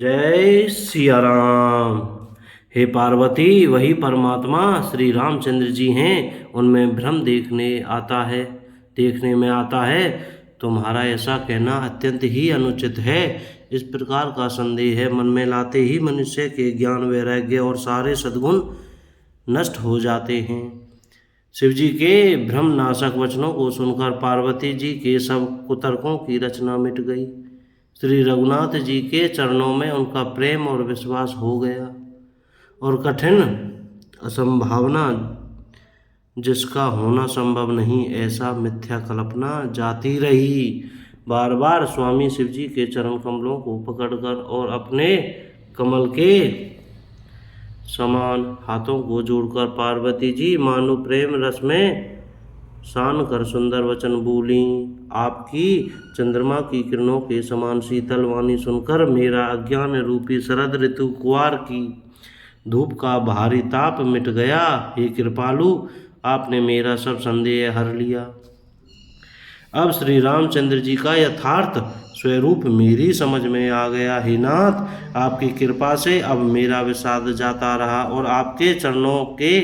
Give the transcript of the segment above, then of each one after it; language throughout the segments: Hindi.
जय सिया राम। हे पार्वती, वही परमात्मा श्री रामचंद्र जी हैं। उनमें भ्रम देखने में आता है। तुम्हारा ऐसा कहना अत्यंत ही अनुचित है। इस प्रकार का संदेह मन में लाते ही मनुष्य के ज्ञान, वैराग्य और सारे सद्गुण नष्ट हो जाते हैं। शिव जी के भ्रम नाशक वचनों को सुनकर पार्वती जी के सब कुतर्कों की रचना मिट गई। श्री रघुनाथ जी के चरणों में उनका प्रेम और विश्वास हो गया और कठिन असंभावना जिसका होना संभव नहीं, ऐसा मिथ्या कल्पना जाती रही। बार बार स्वामी शिव जी के चरण कमलों को पकड़कर और अपने कमल के समान हाथों को जोड़कर पार्वती जी मानो प्रेम रस में सान कर सुंदर वचन बोली। आपकी चंद्रमा की किरणों के समान शीतल वाणी सुनकर मेरा अज्ञान रूपी शरद ऋतु कुआर की धूप का भारी ताप मिट गया। हे कृपालु, आपने मेरा सब संदेह हर लिया। अब श्री रामचंद्र जी का यथार्थ स्वरूप मेरी समझ में आ गया। हे नाथ, आपकी कृपा से अब मेरा विषाद जाता रहा और आपके चरणों के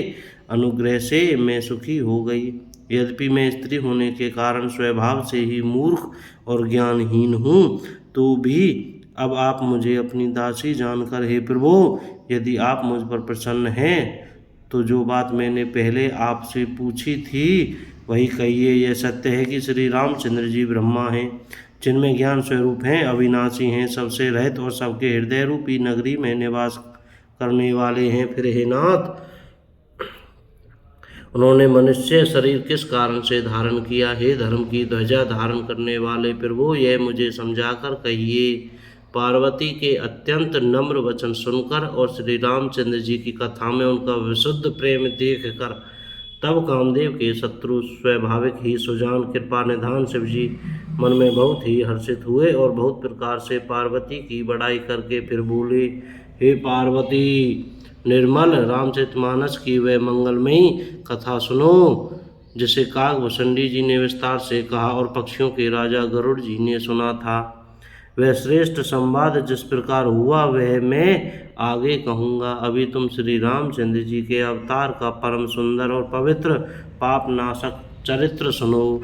अनुग्रह से मैं सुखी हो गई। यद्यपि मैं स्त्री होने के कारण स्वभाव से ही मूर्ख और ज्ञानहीन हूँ, तो भी अब आप मुझे अपनी दासी जानकर, हे प्रभु, यदि आप मुझ पर प्रसन्न हैं तो जो बात मैंने पहले आपसे पूछी थी वही कहिए। यह सत्य है कि श्री रामचंद्र जी ब्रह्मा हैं, जिनमें ज्ञान स्वरूप हैं, अविनाशी हैं, सबसे रहित और सबके हृदय रूपी नगरी में निवास करने वाले हैं। फिर हे नाथ, उन्होंने मनुष्य शरीर किस कारण से धारण किया? हे धर्म की ध्वजा धारण करने वाले प्रभु, यह मुझे समझाकर कहिए। पार्वती के अत्यंत नम्र वचन सुनकर और श्री रामचंद्र जी की कथा में उनका विशुद्ध प्रेम देखकर तब कामदेव के शत्रु स्वाभाविक ही सुजान कृपा निधान शिव जी मन में बहुत ही हर्षित हुए और बहुत प्रकार से पार्वती की बड़ाई करके फिर बोले। हे पार्वती, निर्मल रामचरितमानस की वह मंगलमयी कथा सुनो जिसे काकभूषणी जी ने विस्तार से कहा और पक्षियों के राजा गरुड़ जी ने सुना था। वह श्रेष्ठ संवाद जिस प्रकार हुआ वह मैं आगे कहूँगा। अभी तुम श्री रामचंद्र जी के अवतार का परम सुंदर और पवित्र पाप नाशक चरित्र सुनो।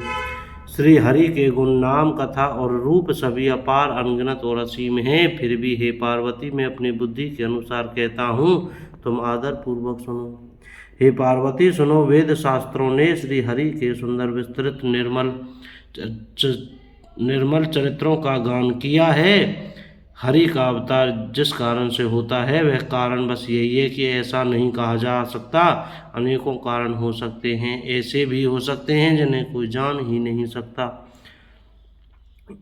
श्री हरि के गुण, नाम, कथा और रूप सभी अपार, अनगिनत और असीम हैं। फिर भी हे पार्वती, मैं अपनी बुद्धि के अनुसार कहता हूँ, तुम आदर पूर्वक सुनो। हे पार्वती सुनो, वेद शास्त्रों ने श्री हरि के सुंदर विस्तृत निर्मल चरित्रों का गान किया है। हरि का अवतार जिस कारण से होता है वह कारण बस यही है कि ऐसा नहीं कहा जा सकता। अनेकों कारण हो सकते हैं, ऐसे भी हो सकते हैं जिन्हें कोई जान ही नहीं सकता।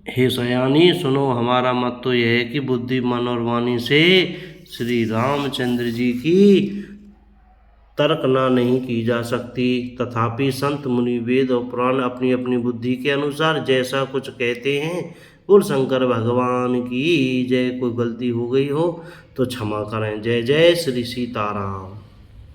हे सयानी सुनो, हमारा मत तो यह है कि बुद्धि, मन और वाणी से श्री रामचंद्र जी की तर्कना नहीं की जा सकती। तथापि संत, मुनि, वेद और पुराण अपनी अपनी बुद्धि के अनुसार जैसा कुछ कहते हैं। बोल शंकर भगवान की जय। कोई गलती हो गई हो तो क्षमा करें। जय जय श्री सीताराम।